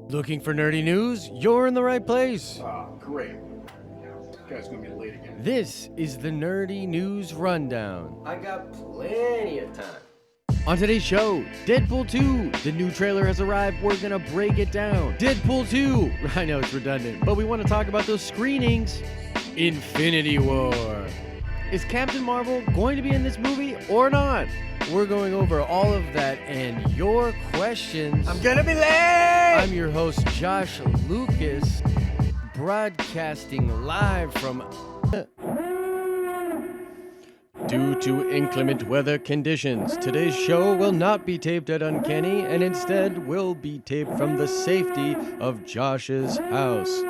Looking for nerdy news? You're in the right place. Ah, great. This guy's gonna be late again. This is the Nerdy News Rundown. I got plenty of time. On today's show, Deadpool 2. The new trailer has arrived. We're going to break it down. Deadpool 2. I know it's redundant, but we want to talk about those screenings. Infinity War. Is Captain Marvel going to be in this movie or not? We're going over all of that and your questions. I'm gonna be late! I'm your host, Josh Lucas, broadcasting live from... Due to inclement weather conditions, today's show will not be taped at Uncanny and instead will be taped from the safety of Josh's house.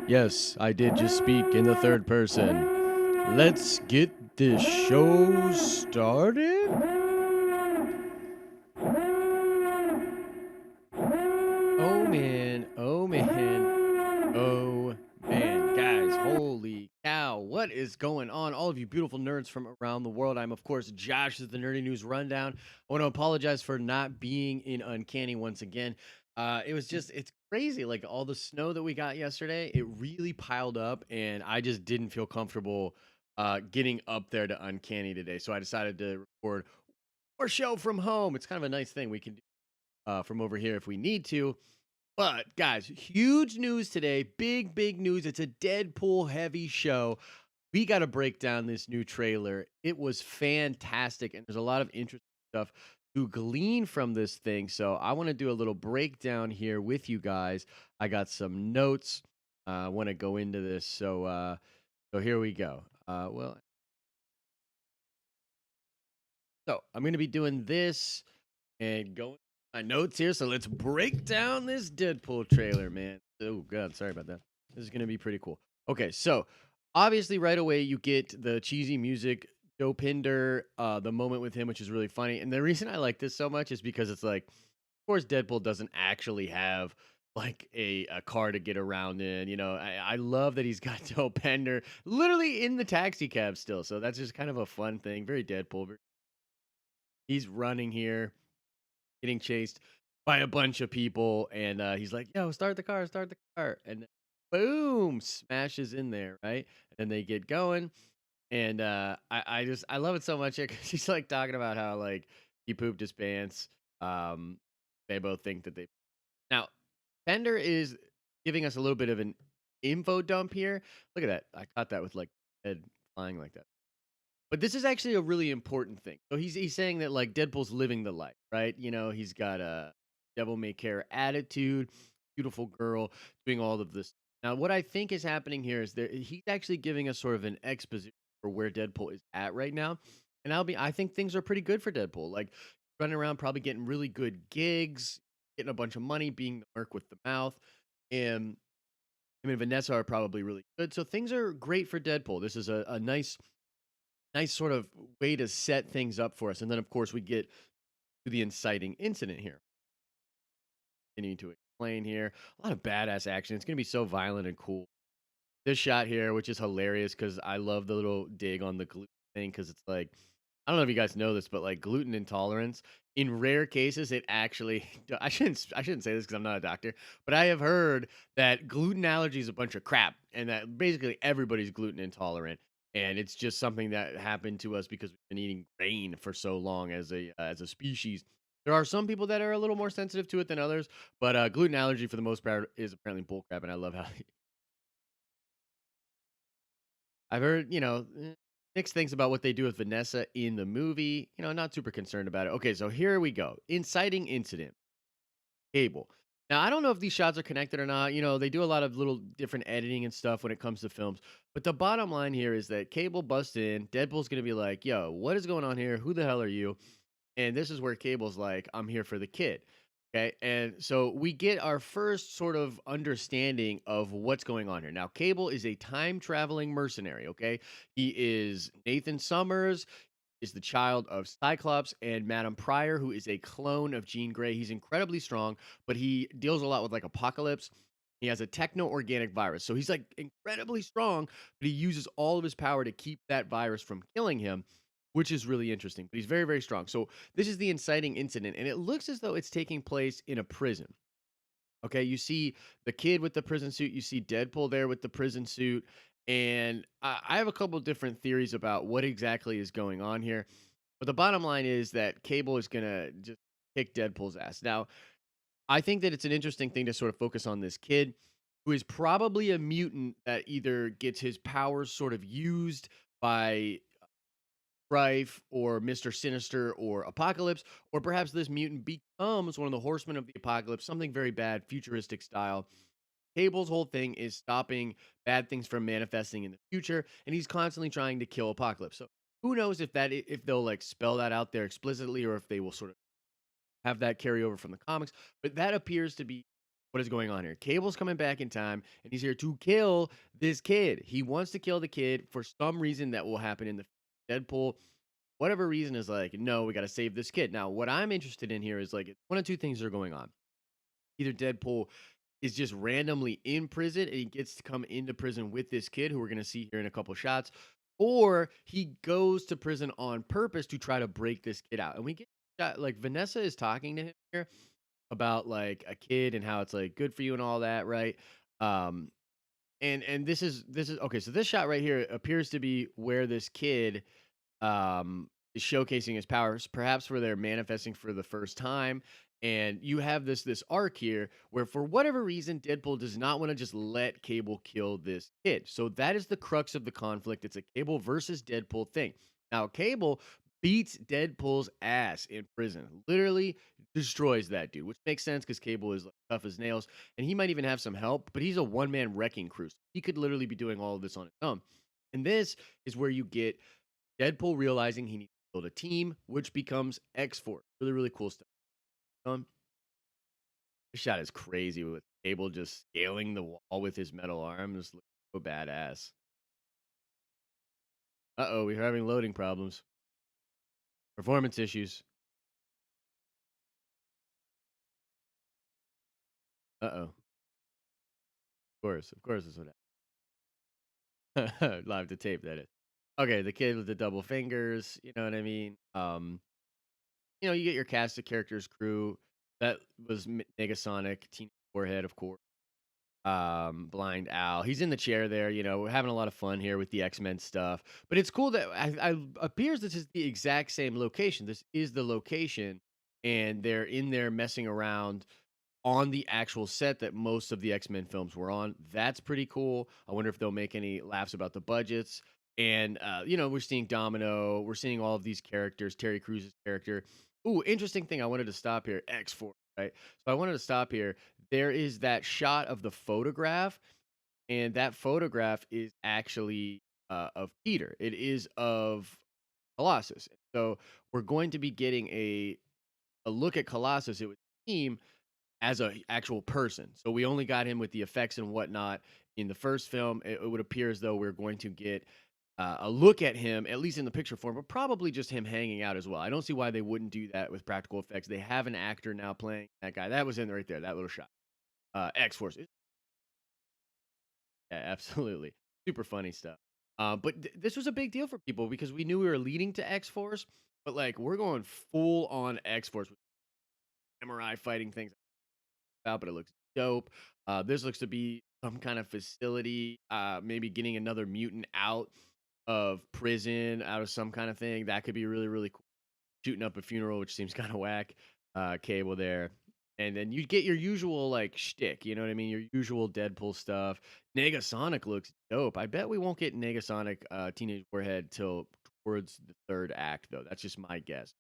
Yes, I did just speak in the third person. Let's get this show started. Oh man, oh man, oh man. Guys, holy cow, what is going on? All of you beautiful nerds from around the world. I'm, of course, Josh. This is the Nerdy News Rundown. I want to apologize for not being in Uncanny once again. It's crazy. Like all the snow that we got yesterday, it really piled up, and I just didn't feel comfortable getting up there to Uncanny today. So I decided to record our show from home. It's kind of a nice thing we can do from over here if we need to. But guys, huge news today. Big news. It's a Deadpool heavy show. We got to break down this new trailer. It was fantastic, and there's a lot of interesting stuff to glean from this thing. So I want to do a little breakdown here with you guys. I got some notes. I want to go into this. So here we go. So I'm going to be doing this and going my notes here. So let's break down this Deadpool trailer, man. Oh God, sorry about that. This is gonna be pretty cool. Okay, so obviously right away you get the cheesy music, Joe Pinder, the moment with him, which is really funny. And the reason I like this so much is because it's like, of course, Deadpool doesn't actually have like a car to get around in. You know, I love that he's got Joe Pinder literally in the taxi cab still. So that's just kind of a fun thing. Very Deadpool. He's running here, getting chased by a bunch of people, and he's like, "Yo, start the car, and then boom, smashes in there, right? And then they get going, and I love it so much because he's like talking about how like he pooped his pants. Um, they both think that they now Fender is giving us a little bit of an info dump here. Look at that, I caught that with like head flying like that. But this is actually a really important thing. So he's saying that like Deadpool's living the life, right? You know, he's got a devil may care attitude, beautiful girl, doing all of this. Now, what I think is happening here is that he's actually giving us sort of an exposition for where Deadpool is at right now. And I think things are pretty good for Deadpool. Like running around, probably getting really good gigs, getting a bunch of money, being the merc with the mouth. And him and Vanessa are probably really good. So things are great for Deadpool. This is a nice sort of way to set things up for us. And then, of course, we get to the inciting incident here. Continuing to explain here. A lot of badass action. It's going to be so violent and cool. This shot here, which is hilarious because I love the little dig on the gluten thing because it's like, I don't know if you guys know this, but like gluten intolerance, in rare cases, it actually, I shouldn't say this because I'm not a doctor, but I have heard that gluten allergy is a bunch of crap and that basically everybody's gluten intolerant. And it's just something that happened to us because we've been eating grain for so long as a species. There are some people that are a little more sensitive to it than others, but gluten allergy for the most part is apparently bullcrap, and I love how I've heard, mixed things about what they do with Vanessa in the movie. You know, not super concerned about it. Okay, so here we go. Inciting incident. Cable. Now, I don't know if these shots are connected or not. You know, they do a lot of little different editing and stuff when it comes to films. But the bottom line here is that Cable busts in. Deadpool's going to be like, yo, what is going on here? Who the hell are you? And this is where Cable's like, I'm here for the kid. Okay. And so we get our first sort of understanding of what's going on here. Now, Cable is a time traveling mercenary. Okay. He is Nathan Summers, is the child of Cyclops and Madame Pryor, who is a clone of Jean Grey. He's incredibly strong, but he deals a lot with like Apocalypse. He has a techno-organic virus. So he's like incredibly strong, but he uses all of his power to keep that virus from killing him, which is really interesting. But he's very, very strong. So this is the inciting incident, and it looks as though it's taking place in a prison. Okay, you see the kid with the prison suit, you see Deadpool there with the prison suit, and I have a couple different theories about what exactly is going on here. But the bottom line is that Cable is gonna just kick Deadpool's ass. Now, I think that it's an interesting thing to sort of focus on this kid who is probably a mutant that either gets his powers sort of used by Strife or Mr. Sinister or Apocalypse, or perhaps this mutant becomes one of the horsemen of the apocalypse, something very bad, futuristic style. Cable's whole thing is stopping bad things from manifesting in the future, and he's constantly trying to kill Apocalypse. So who knows if if they'll like spell that out there explicitly, or if they will sort of have that carry over from the comics. But that appears to be what is going on here. Cable's coming back in time, and he's here to kill this kid. He wants to kill the kid for some reason that will happen in the Deadpool. Whatever reason is like, no, we got to save this kid. Now, what I'm interested in here is like one of two things are going on. Either Deadpool is just randomly in prison and he gets to come into prison with this kid who we're going to see here in a couple shots, or he goes to prison on purpose to try to break this kid out. And we get like Vanessa is talking to him here about like a kid and how it's like good for you and all that, right? Um, and this is okay. So this shot right here appears to be where this kid is showcasing his powers, perhaps where they're manifesting for the first time. And you have this arc here where, for whatever reason, Deadpool does not want to just let Cable kill this kid. So that is the crux of the conflict. It's a Cable versus Deadpool thing. Now, Cable beats Deadpool's ass in prison, literally destroys that dude, which makes sense because Cable is like, tough as nails, and he might even have some help, but he's a one man wrecking crew. So he could literally be doing all of this on his own. And this is where you get Deadpool realizing he needs to build a team, which becomes X Force. Really, really cool stuff. Um, this shot is crazy with Cable just scaling the wall with his metal arms. Looks so badass. Uh-oh, we're having loading problems. Performance issues. Uh-oh. Of course that's what happened. Live to tape, that is. Okay, the kid with the double fingers, you know what I mean? You get your cast of characters crew. That was Negasonic, Teen Warhead, of course. Blind Al. He's in the chair there. We're having a lot of fun here with the X-Men stuff. But it's cool that I appears this is the exact same location. This is the location, and they're in there messing around on the actual set that most of the X-Men films were on. That's pretty cool. I wonder if they'll make any laughs about the budgets. And we're seeing Domino, we're seeing all of these characters, Terry Cruz's character. Ooh, interesting thing. I wanted to stop here. X-Force, right? So I wanted to stop here. There is that shot of the photograph, and that photograph is actually of Peter. It is of Colossus. So we're going to be getting a look at Colossus. It would seem as a actual person. So we only got him with the effects and whatnot in the first film. It would appear as though we're going to get a look at him, at least in the picture form, but probably just him hanging out as well. I don't see why they wouldn't do that with practical effects. They have an actor now playing that guy. That was in right there, that little shot. X Force. Yeah, absolutely. Super funny stuff. But this was a big deal for people because we knew we were leading to X Force, but like we're going full on X Force with samurai fighting things out, but it looks dope. This looks to be some kind of facility, maybe getting another mutant out of prison, out of some kind of thing. That could be really, really cool. Shooting up a funeral, which seems kind of whack. Cable there. And then you get your usual like shtick, you know what I mean? Your usual Deadpool stuff. Negasonic looks dope. I bet we won't get Negasonic Teenage Warhead till towards the third act, though. That's just my guess.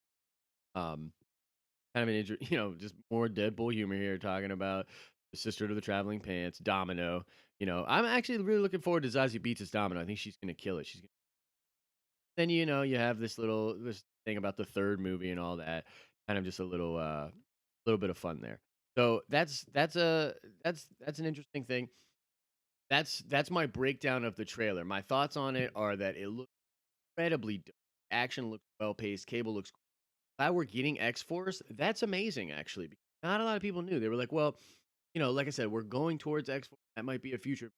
Um, Kind of just more Deadpool humor here, talking about the sister to the traveling pants, Domino. I'm actually really looking forward to Zazie Beetz' Domino. I think she's gonna kill it. Then you have this thing about the third movie and all that. Kind of just a little bit of fun there. So that's an interesting thing. That's my breakdown of the trailer. My thoughts on it are that it looks incredibly dope. Action looks well paced. Cable looks cool. Glad we're getting X Force. That's amazing, actually. Because not a lot of people knew. They were like, well, like I said, we're going towards X Force. That might be a future.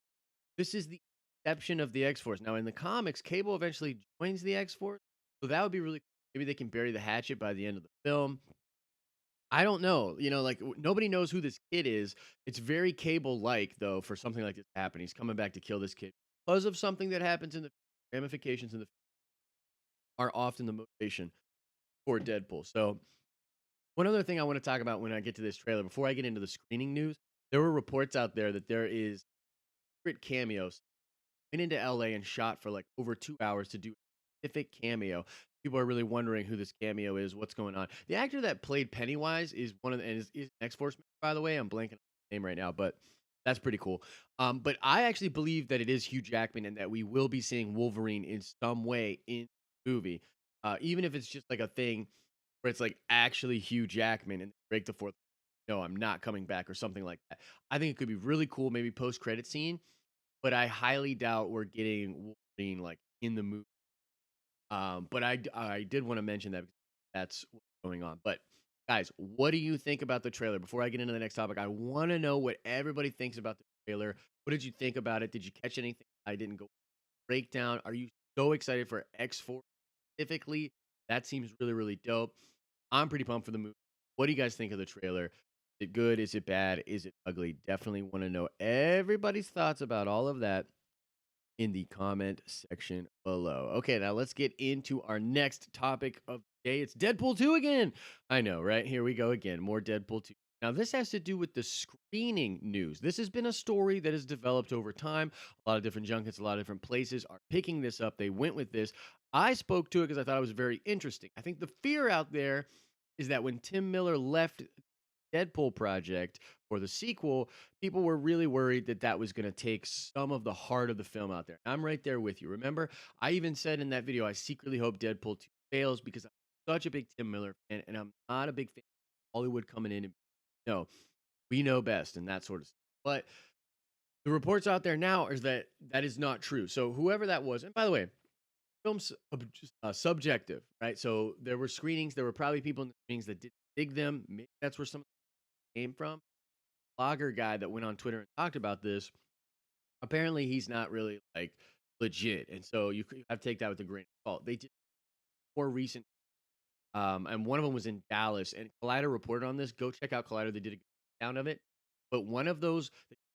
This is the exception of the X Force. Now, in the comics, Cable eventually joins the X Force. So that would be really cool. Maybe they can bury the hatchet by the end of the film. I don't know. Like nobody knows who this kid is. It's very cable like though for something like this to happen. He's coming back to kill this kid because of something that happens in the ramifications in the are often the motivation for Deadpool. So one other thing I want to talk about when I get to this trailer, before I get into the screening news, there were reports out there that there is secret cameos went into LA and shot for like over 2 hours to do a specific cameo. People are really wondering who this cameo is, what's going on. The actor that played Pennywise is one of the, and is X Force, by the way. I'm blanking on his name right now, but that's pretty cool. But I actually believe that it is Hugh Jackman and that we will be seeing Wolverine in some way in the movie, even if it's just like a thing where it's like actually Hugh Jackman and break the fourth. No, I'm not coming back or something like that. I think it could be really cool, maybe post credit scene, but I highly doubt we're getting Wolverine like in the movie. But I did want to mention that because that's what's going on. But guys, what do you think about the trailer? Before I get into the next topic, I want to know what everybody thinks about the trailer. What did you think about it? Did you catch anything I didn't go breakdown? Are you so excited for X4 specifically? That seems really, really dope. I'm pretty pumped for the movie. What do you guys think of the trailer? Is it good? Is it bad? Is it ugly? Definitely want to know everybody's thoughts about all of that in the comment section below. Okay, now let's get into our next topic of the day. It's Deadpool 2 again. I know, right? Here we go again. More Deadpool 2. Now, this has to do with the screening news. This has been a story that has developed over time. A lot of different junkets, a lot of different places are picking this up. They went with this. I spoke to it because I thought it was very interesting. I think the fear out there is that when Tim Miller left Deadpool project or the sequel, people were really worried that that was going to take some of the heart of the film out there. I'm right there with you. Remember, I even said in that video, I secretly hope Deadpool 2 fails because I'm such a big Tim Miller fan and I'm not a big fan of Hollywood coming in and no, we know best and that sort of stuff. But the reports out there now is that that is not true. So whoever that was, and by the way, film's subjective, right? So there were screenings, there were probably people in the screenings that didn't dig them. Maybe that's where some of it came from. Blogger guy that went on Twitter and talked about this, apparently he's not really like legit, and so you have to take that with a grain of salt. They did more recent, and one of them was in Dallas, and Collider reported on this. Go check out Collider; they did a good down of it. But one of those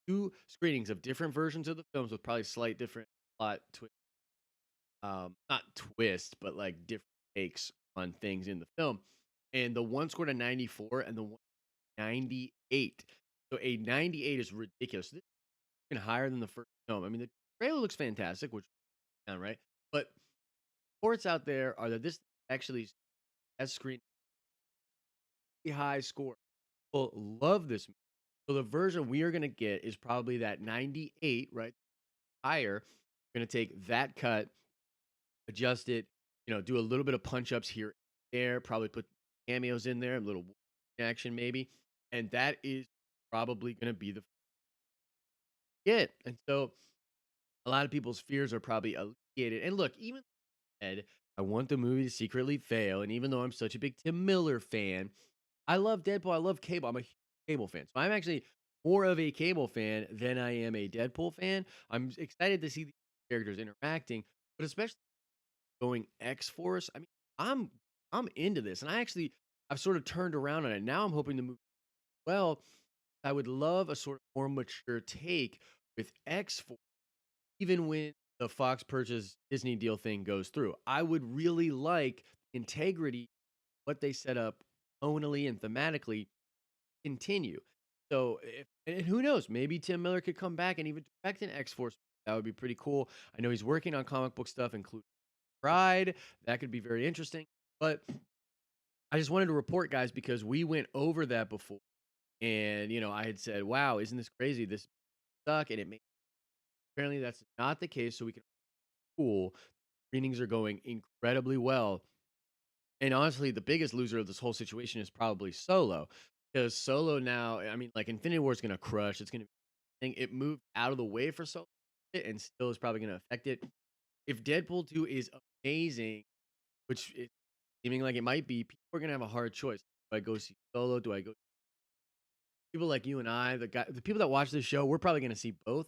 two screenings of different versions of the films with probably slight different plot twist, not twist, but like different takes on things in the film. And the one scored a 94, and the one 98. So a 98 is ridiculous. This is even higher than the first film. I mean, the trailer looks fantastic, which is right. But reports out there are that this actually has screen high score. People love this movie. So the version we are going to get is probably that 98, right? Higher. We're going to take that cut, adjust it, do a little bit of punch ups here, there, probably put cameos in there, a little action maybe. And that is probably going to be the get. And so a lot of people's fears are probably alleviated. And look, even said, I want the movie to secretly fail. And even though I'm such a big Tim Miller fan, I love Deadpool. I love Cable. I'm a huge Cable fan. So I'm actually more of a Cable fan than I am a Deadpool fan. I'm excited to see the characters interacting, but especially going X Force. I mean, I'm I'm into this, and I've sort of turned around on it. Now I'm hoping the movie well. I would love a sort of more mature take with X Force even when the Fox purchase Disney deal thing goes through. I would really like integrity, what they set up tonally and thematically continue. So, and who knows, maybe Tim Miller could come back and even direct an X Force. That would be pretty cool. I know he's working on comic book stuff, including Pride. That could be very interesting. But I just wanted to report, guys, because we went over that before. And, I had said, wow, isn't this crazy? This suck. And it made apparently that's not the case. So we can cool. Screenings are going incredibly well. And honestly, the biggest loser of this whole situation is probably Solo. Because Solo now, I mean, like Infinity War is going to crush. It's going to be, it moved out of the way for Solo and still is probably going to affect it. If Deadpool 2 is amazing, which it's seeming like it might be, people are going to have a hard choice. Do I go see Solo? Do I go people like you and I, the people that watch this show, we're probably going to see both.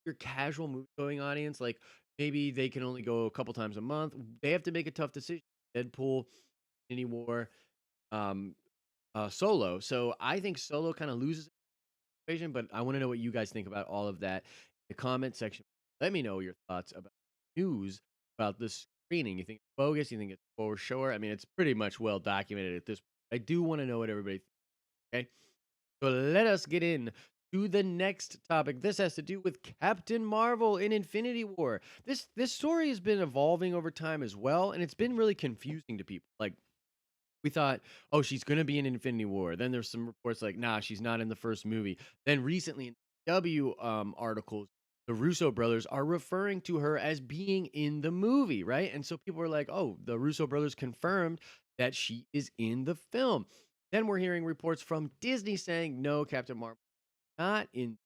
Your casual movie going audience, like maybe they can only go a couple times a month. They have to make a tough decision. Deadpool, Infinity War, um, Solo. So I think Solo kind of loses the equation, but I want to know what you guys think about all of that in the comment section. Let me know your thoughts about news about this screening. You think it's bogus? You think it's for sure? I mean, it's pretty much well documented at this point. I do want to know what everybody thinks. Okay. So let us get in to the next topic. This has to do with Captain Marvel in Infinity War. This story has been evolving over time as well, and it's been really confusing to people. Like we thought, oh, she's gonna be in Infinity War. Then there's some reports like, nah, she's not in the first movie. Then recently in W articles, the Russo brothers are referring to her as being in the movie, right? And so people are like, oh, the Russo brothers confirmed that she is in the film. Then we're hearing reports from Disney saying, no, Captain Marvel not in.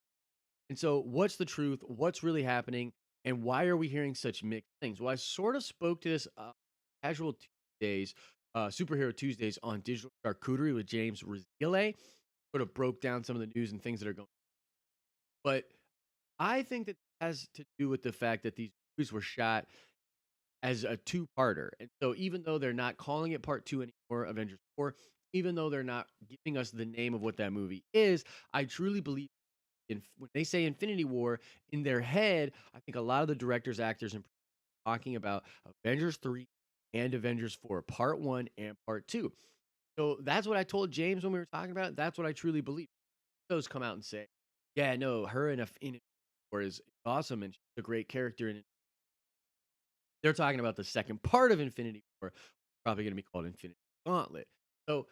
And so, what's the truth? What's really happening? And why are we hearing such mixed things? Well, I sort of spoke to this casual Tuesdays, superhero Tuesdays on Digital Charcuterie with James Razile. Sort of broke down some of the news and things that are going. But I think that has to do with the fact that these movies were shot as a two-parter. And so even though they're not calling it part 2 anymore, Avengers 4, even though they're not giving us the name of what that movie is, I truly believe when they say Infinity War in their head, I think a lot of the directors, actors, and talking about Avengers 3 and Avengers 4, part 1 and part 2. So that's what I told James when we were talking about it. That's what I truly believe. Those come out and say, yeah, no, her in War is awesome and she's a great character. And they're talking about the second part of Infinity War, probably going to be called Infinity Gauntlet. So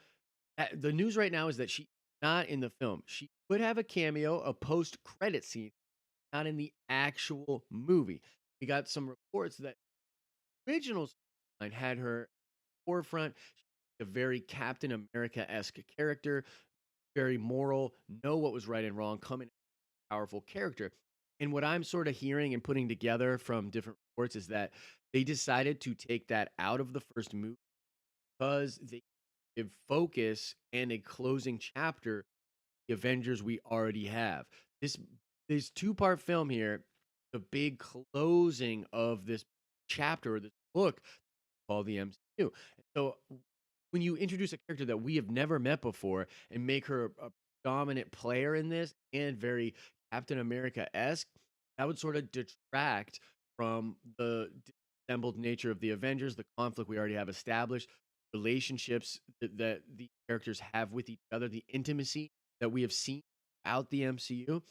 the news right now is that she's not in the film. She could have a cameo, a post credit scene, not in the actual movie. We got some reports that original storyline had her forefront, a very Captain America esque character, very moral, know what was right and wrong, coming powerful character. And what I'm sort of hearing and putting together from different reports is that they decided to take that out of the first movie because they give focus and a closing chapter the Avengers we already have. This this two-part film here, the big closing of this chapter, this book called the MCU. So when you introduce a character that we have never met before and make her a dominant player in this and very Captain America-esque, that would sort of detract from the assembled nature of the Avengers, the conflict we already have established, relationships that the characters have with each other, the intimacy that we have seen out the MCU. So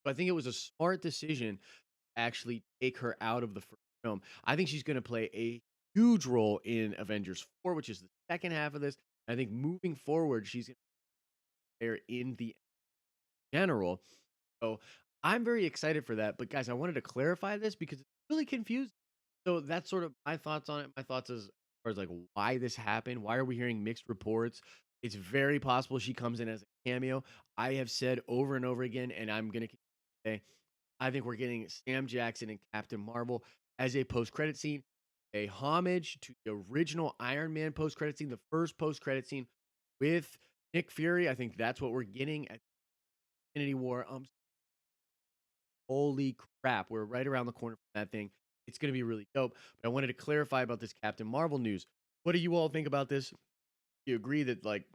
I think it was a smart decision to actually take her out of the first film. I think she's going to play a huge role in Avengers 4, which is the second half of this. I think moving forward, she's going to be there in the general. So I'm very excited for that. But guys, I wanted to clarify this because it's really confusing. So that's sort of my thoughts on it. My thoughts as far as like why this happened. Why are we hearing mixed reports? It's very possible she comes in as a cameo. I have said over and over again, and I'm gonna say, I think we're getting Sam Jackson and Captain Marvel as a post-credit scene, a homage to the original Iron Man post-credit scene, the first post-credit scene with Nick Fury. I think that's what we're getting at Infinity War. Holy crap, we're right around the corner from that thing. It's going to be really dope. But I wanted to clarify about this Captain Marvel news. What do you all think about this? Do you agree that like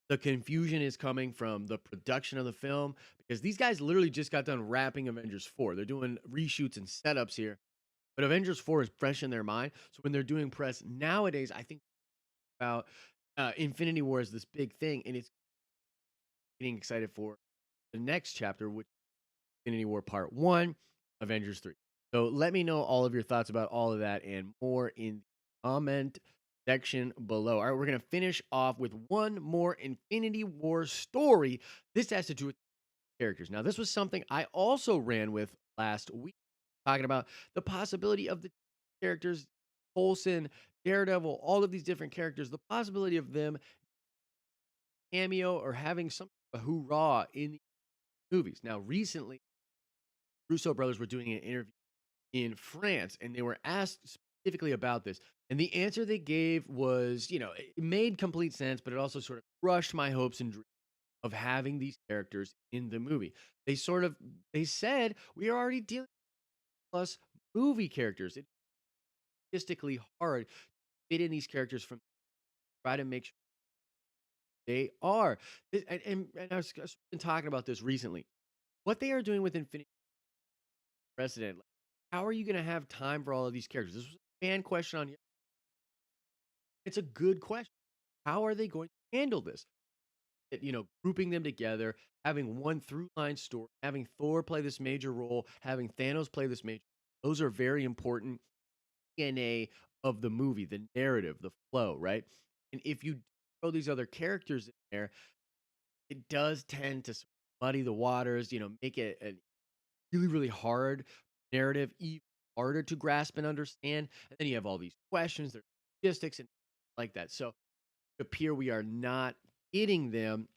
the confusion is coming from the production of the film? Because these guys literally just got done wrapping Avengers 4. They're doing reshoots and setups here. But Avengers 4 is fresh in their mind. So when they're doing press nowadays, I think about Infinity War is this big thing, and it's getting excited for the next chapter, which Infinity War Part 1, Avengers 3. So let me know all of your thoughts about all of that and more in the comment section below. All right, we're going to finish off with one more Infinity War story. This has to do with characters. Now, this was something I also ran with last week, talking about the possibility of the characters, Coulson, Daredevil, all of these different characters, the possibility of them cameo or having some hoorah in the movies. Now, recently, Russo brothers were doing an interview in France, and they were asked specifically about this. And the answer they gave was, it made complete sense, but it also sort of crushed my hopes and dreams of having these characters in the movie. They said we are already dealing with plus movie characters. It's logistically hard to fit in these characters from try to make sure They are. And I've been talking about this recently. What they are doing with Infinity Precedent, like, how are you going to have time for all of these characters? This was a fan question on. It's a good question. How are they going to handle this? Grouping them together, having one through line story, having Thor play this major role, having Thanos play this major. Those are very important DNA of the movie, the narrative, the flow, right? And if you throw these other characters in there, it does tend to muddy the waters, make it a really, really hard narrative, even harder to grasp and understand. And then you have all these questions, there's logistics and like that. So it appear we are not getting them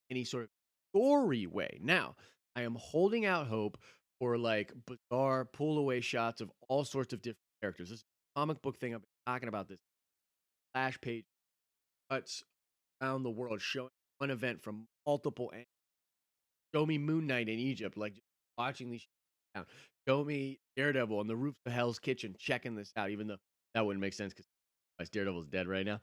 any sort of story way. Now, I am holding out hope for like bizarre pull away shots of all sorts of different characters. This is a comic book thing I've been talking about this flash page cuts around the world showing one event from multiple angles. Show me Moon Knight in Egypt, like just watching these down. Show me Daredevil on the roofs of Hell's Kitchen checking this out, even though that wouldn't make sense because Daredevil's dead right now.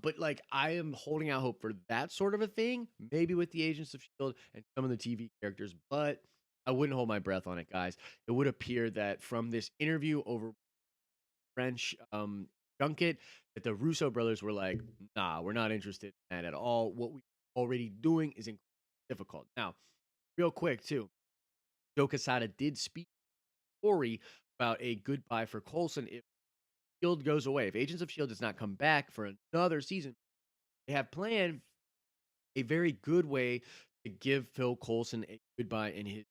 But like, I am holding out hope for that sort of a thing, maybe with the Agents of Shield and some of the TV characters. But I wouldn't hold my breath on it, guys. It would appear that from this interview over French junket, that the Russo brothers were like, "Nah, we're not interested in that at all. What we're already doing is difficult." Now, real quick too, Joe Quesada did speak story about a goodbye for Coulson if Shield goes away. If Agents of Shield does not come back for another season, they have planned a very good way to give Phil Coulson a goodbye in his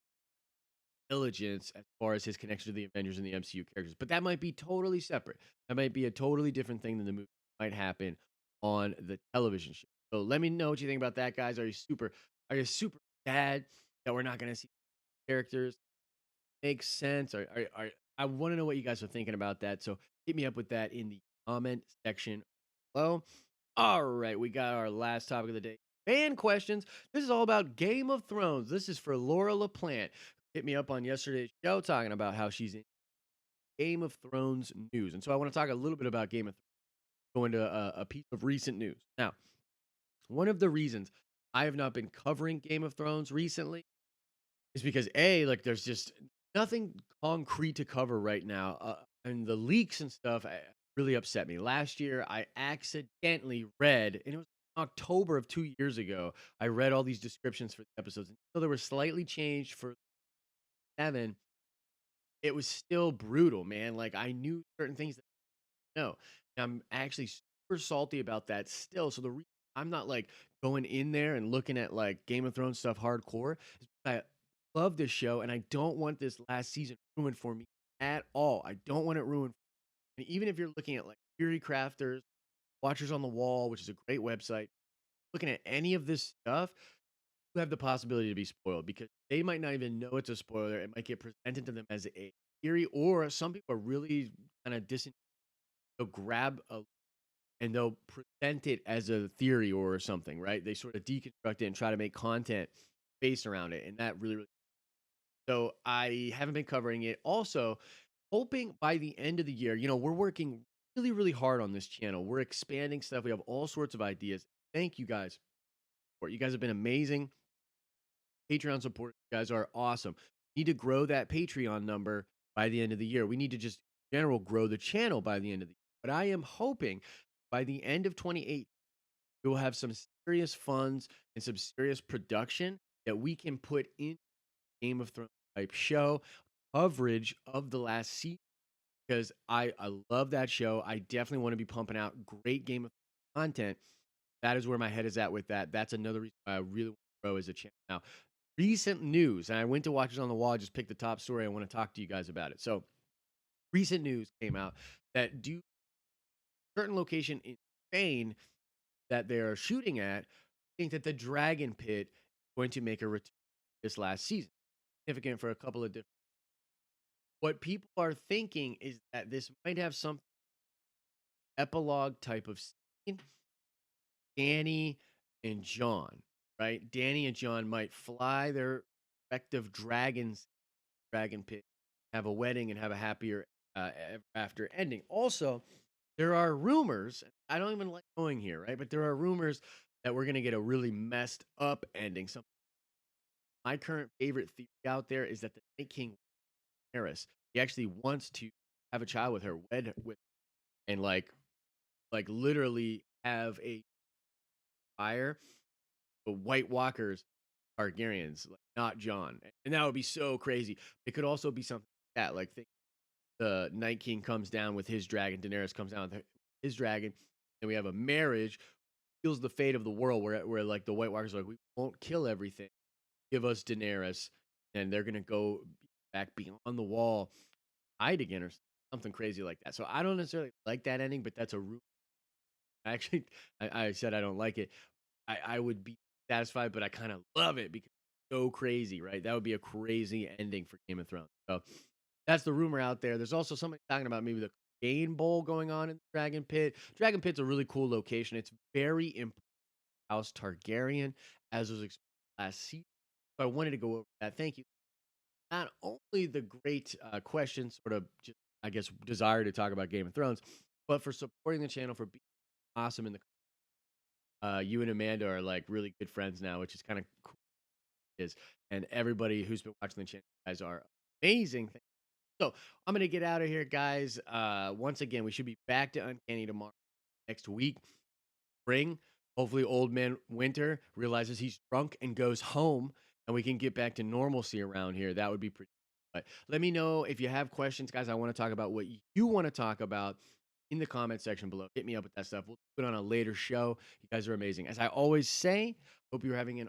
diligence as far as his connection to the Avengers and the MCU characters. But that might be totally separate. That might be a totally different thing than the movie might happen on the television show. So let me know what you think about that, guys. Are you super sad that we're not going to see characters? Makes sense. I want to know what you guys are thinking about that. So hit me up with that in the comment section below. All right, we got our last topic of the day. Fan questions. This is all about Game of Thrones. This is for Laura LaPlante. Hit me up on yesterday's show talking about how she's in Game of Thrones news. And so I want to talk a little bit about Game of Thrones, go into a piece of recent news. Now, one of the reasons I have not been covering Game of Thrones recently is because like there's just nothing concrete to cover right now, and the leaks and stuff really upset me. Last year, I accidentally read, and it was October of 2 years ago. I read all these descriptions for the episodes, and so they were slightly changed for 7. It was still brutal, man. Like I knew certain things that no, I'm actually super salty about that still. So I'm not like going in there and looking at like Game of Thrones stuff hardcore. I love this show, and I don't want this last season ruined for me at all. I don't want it ruined. And even if you're looking at like Fury Crafters, Watchers on the Wall, which is a great website, looking at any of this stuff, you have the possibility to be spoiled because they might not even know it's a spoiler. It might get presented to them as a theory, or some people are really kind of they'll grab a and they'll present it as a theory or something, right? They sort of deconstruct it and try to make content based around it, and that really, really. So I haven't been covering it. Also, hoping by the end of the year, we're working really, really hard on this channel. We're expanding stuff. We have all sorts of ideas. Thank you guys for it. You guys have been amazing. Patreon support. You guys are awesome. We need to grow that Patreon number by the end of the year. We need to just, in general, grow the channel by the end of the year. But I am hoping by the end of 2018, we will have some serious funds and some serious production that we can put in Game of Thrones type show coverage of the last season because I love that show. I definitely want to be pumping out great Game of Thrones content. That is where my head is at with that. That's another reason why I really want to grow as a channel. Now, recent news, and I went to Watchers on the Wall, just picked the top story. I want to talk to you guys about it. So, recent news came out that due certain location in Spain that they're shooting at, I think that the Dragon Pit is going to make a return this last season. Significant for a couple of different. What people are thinking is that this might have some epilogue type of scene. Danny and John, right? Danny and John might fly their respective dragons, Dragon Pit, have a wedding, and have a happier ever after ending. Also, there are rumors. I don't even like going here, right? But there are rumors that we're gonna get a really messed up ending. So my current favorite theory out there is that the Night King Harris, he actually wants to have a child with her, wed with, and like literally have a fire. The White Walkers, Targaryens, like not John, and that would be so crazy. It could also be something like that, like think the Night King comes down with his dragon, Daenerys comes down with his dragon, and we have a marriage, seals the fate of the world, where like the White Walkers are like, we won't kill everything, give us Daenerys, and they're gonna go back beyond the wall, hide again, or something crazy like that. So I don't necessarily like that ending, but that's a actually, I said I don't like it. I would be satisfied, but I kind of love it because it's so crazy, right? That would be a crazy ending for Game of Thrones. So that's the rumor out there. There's also somebody talking about maybe the Game Bowl going on in the Dragon Pit. Dragon Pit's a really cool location. It's very important to House Targaryen, as was explained last season. So I wanted to go over that. Thank you. Not only the great questions, sort of just, I guess, desire to talk about Game of Thrones, but for supporting the channel, for being awesome in the you and Amanda are like really good friends now, which is kind of cool. Is and everybody who's been watching the channel, you guys are amazing. So I'm gonna get out of here, guys. Once again, we should be back to Uncanny tomorrow next week. Spring. Hopefully, Old Man Winter realizes he's drunk and goes home, and we can get back to normalcy around here. That would be pretty. But let me know if you have questions, guys. I want to talk about what you want to talk about in the comment section below. Hit me up with that stuff. We'll put on a later show. You guys are amazing. As I always say, hope you're having an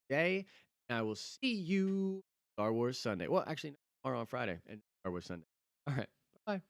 day. And I will see you Star Wars Sunday. Well, actually, tomorrow on Friday and Star Wars Sunday. All right. Bye.